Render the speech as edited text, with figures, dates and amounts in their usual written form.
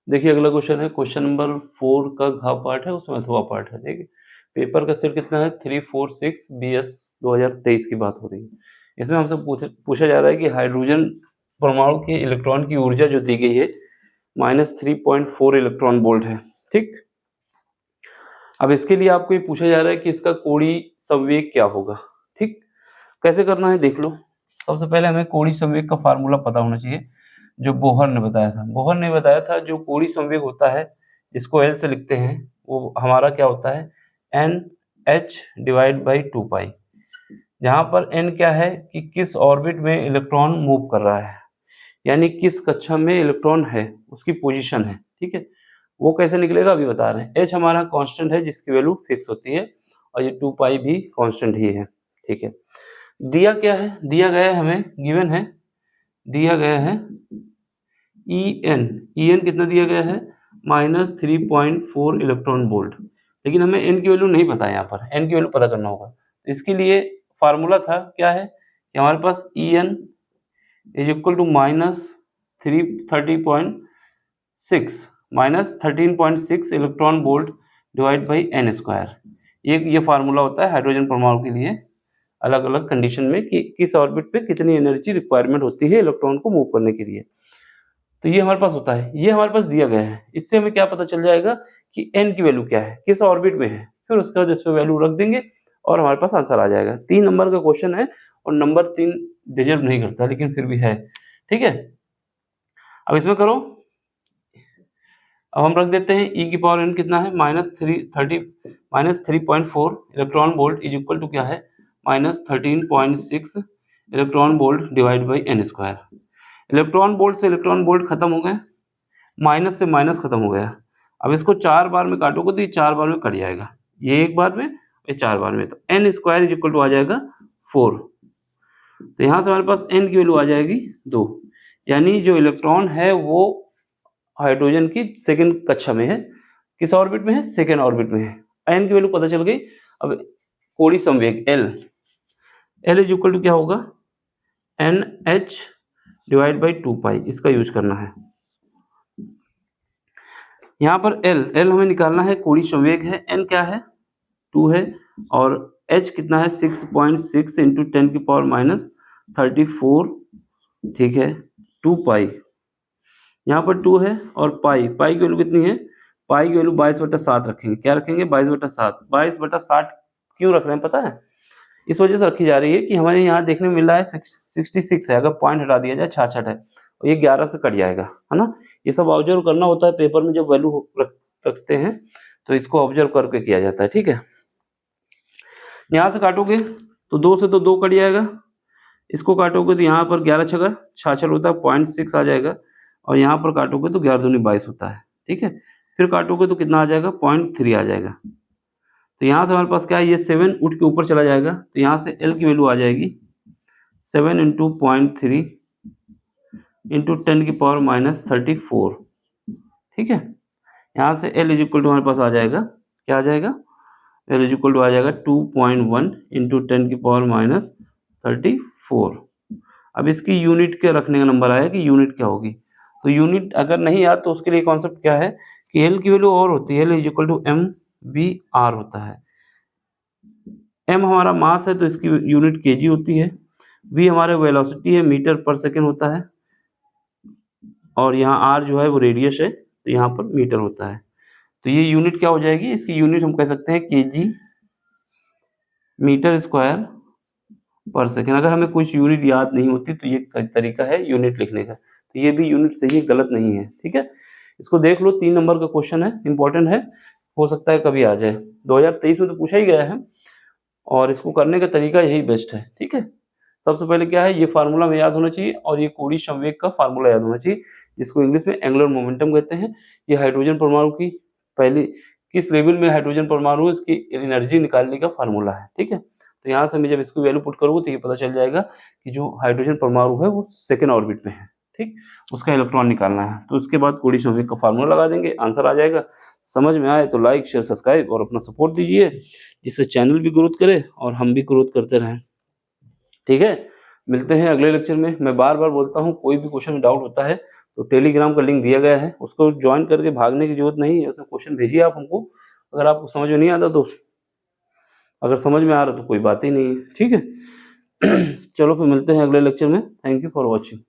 देखिए अगला क्वेश्चन है, क्वेश्चन नंबर 4 का घ पार्ट है, उसमें अथवा पार्ट है। ठीक है, पेपर का सेट कितना है 346 BS 2023 की बात हो रही है। इसमें हमसे पूछा जा रहा है कि हाइड्रोजन परमाणु के इलेक्ट्रॉन की ऊर्जा जो दी गई है -3.4 इलेक्ट्रॉन वोल्ट है। ठीक, अब इसके लिए आपको ये पूछा जा रहा है कि इसका कोणीय संवेग क्या होगा। ठीक, कैसे करना है देख लो। सबसे पहले हमें कोणीय संवेग का फार्मूला पता होना चाहिए, जो बोहर ने बताया था। बोहर ने बताया था जो कोणीय संवेग होता है, जिसको L से लिखते हैं, वो हमारा क्या होता है NH/2π, जहाँ पर N क्या है कि किस ऑर्बिट में इलेक्ट्रॉन मूव कर रहा है, यानी किस कक्षा में इलेक्ट्रॉन है, उसकी पोजीशन है। ठीक है, वो कैसे निकलेगा अभी बता रहे हैं। H हमारा कांस्टेंट है जिसकी वैल्यू फिक्स होती है, और ये 2π भी कांस्टेंट ही है। ठीक है, दिया क्या है, दिया गया है हमें, गिवन है, दिया गया है En कितना दिया गया है -3.4 इलेक्ट्रॉन वोल्ट, लेकिन हमें n की वैल्यू नहीं पता है। यहाँ पर n की वैल्यू पता करना होगा। तो इसके लिए फार्मूला था क्या है कि हमारे पास En is equal to -13.6 electron volt divide by n square. ये फार्मूला होता है हाइड्रोजन परमाणु के लिए, अलग अलग कंडीशन में कि किस ऑर्बिट पे कितनी एनर्जी रिक्वायरमेंट होती है इलेक्ट्रॉन को मूव करने के लिए। तो ये हमारे पास होता है, ये हमारे पास दिया गया है। इससे हमें क्या पता चल जाएगा कि n की वैल्यू क्या है, किस ऑर्बिट में है, फिर उसके बाद इस पे वैल्यू रख देंगे और हमारे पास आंसर आ जाएगा। 3 नंबर का क्वेश्चन है और नंबर 3 डिजर्व नहीं करता, लेकिन फिर भी है। ठीक है, अब इसमें करो। अब हम रख देते हैं e की पावर n कितना है -3.4 electron volt is equal to क्या है -13.6 electron volt divide by n square. Electron volt से इलेक्ट्रॉन वोल्ट खत्म हो गए, माइनस से माइनस खत्म हो गया। अब इसको 4 बार में काटोगे तो ये 4 बार में कट जाएगा, ये एक बार में, ये 4 बार में, तो n square is equal to आ जाएगा 4। तो यहाँ से हमारे पास n की वैल्यू आ जाएगी 2, यानी जो इलेक्ट्रॉन है वो हाइड्रोजन की सेकंड कक्षा में है। किस ऑर्बिट में है, सेकंड ऑर्बिट में है। n की वैल्यू पता चल गई। अब कोणीय संवेग L इज इक्वल टू क्या होगा NH डिवाइड बाई 2π, इसका यूज करना है। यहाँ पर L हमें निकालना है, कोणीय संवेग है, N क्या है 2 है, और H कितना है 6.6 इंटू 10 की पावर -34। ठीक है, 2π, यहाँ पर 2 है, और पाई की वैल्यू कितनी है, पाई की वैल्यू 22/7 रखेंगे। क्या रखेंगे 22/7। 22/7 क्यों रख रहे हैं पता है, इस वजह से रखी जा रही है कि हमारे यहाँ देखने में मिल रहा है 66 है, अगर पॉइंट हटा दिया जाए 66 है, और ये 11 से कट जाएगा, है ना। ये सब ऑब्जर्व करना होता है पेपर में, जब वैल्यू रखते हैं तो इसको ऑब्जर्व करके किया जाता है। ठीक है, यहाँ से काटोगे तो 2 से तो 2 कट जाएगा, इसको काटोगे तो यहाँ पर 11 छगा 66 होता है, 0.6 आ जाएगा, और यहाँ पर काटोगे तो 11 दूनी 22 होता है। ठीक है, फिर काटोगे तो कितना आ जाएगा 0.3 आ जाएगा। तो यहाँ से हमारे पास क्या है, ये 7 उठ के ऊपर चला जाएगा, तो यहाँ से L की वैल्यू आ जाएगी 7 इंटू 0.3 इंटू 10 की पावर -34। ठीक है, यहाँ से L इज इक्वल टू हमारे पास आ जाएगा, क्या आ जाएगा, L इज इक्वल टू आ जाएगा 2.1 इंटू 10 की पावर -34। अब इसकी यूनिट के रखने का नंबर आया कि यूनिट क्या होगी। तो यूनिट अगर नहीं याद तो उसके लिए कॉन्सेप्ट क्या है कि L की वैल्यू और होती है, L is equal to mVr होता है। m हमारा मास है तो इसकी यूनिट kg होती है, v हमारे वेलोसिटी है, मीटर पर सेकेंड होता है, और यहाँ r जो है वो रेडियस है, तो यहाँ पर मीटर होता है। तो ये यूनिट क्या हो जाएगी, इसकी यूनिट हम कह सकते हैं kg मीटर स्क्वायर पर सेकेंड। अगर हमें कुछ यूनिट याद नहीं होती तो ये तरीका है यूनिट लिखने का, तो ये भी यूनिट सही है, गलत नहीं है। ठीक है, इसको देख लो, 3 नंबर का क्वेश्चन है, इंपॉर्टेंट है, हो सकता है कभी आ जाए। 2023 में तो पूछा ही गया है, और इसको करने का तरीका यही बेस्ट है। ठीक है, सबसे पहले क्या है, ये फार्मूला में याद होना चाहिए, और ये कोणीय संवेग का फार्मूला याद होना चाहिए, जिसको इंग्लिश में एंगुलर मोमेंटम कहते हैं। ये हाइड्रोजन परमाणु की पहली किस लेवल में हाइड्रोजन परमाणु इसकी एनर्जी निकालने का फार्मूला है। ठीक है, तो यहाँ से मैं जब इसको वैल्यू पुट करूँगा तो ये पता चल जाएगा कि जो हाइड्रोजन परमाणु है वो सेकेंड ऑर्बिट में है। ठीक, उसका इलेक्ट्रॉन निकालना है, तो उसके बाद कोणीय संवेग का फार्मूला लगा देंगे, आंसर आ जाएगा। समझ में आए तो लाइक शेयर सब्सक्राइब और अपना सपोर्ट दीजिए, जिससे चैनल भी ग्रोथ करे और हम भी ग्रोथ करते रहें। ठीक है, मिलते हैं अगले लेक्चर में। मैं बार बार बोलता हूँ, कोई भी क्वेश्चन में डाउट होता है तो टेलीग्राम का लिंक दिया गया है, उसको ज्वाइन करके भागने की जरूरत नहीं है, उसमें क्वेश्चन भेजिए आप हमको। अगर आपको समझ में नहीं आता तो, अगर समझ में आ रहा तो कोई बात ही नहीं है, ठीक है। चलो फिर मिलते हैं अगले लेक्चर में। Thank you for watching.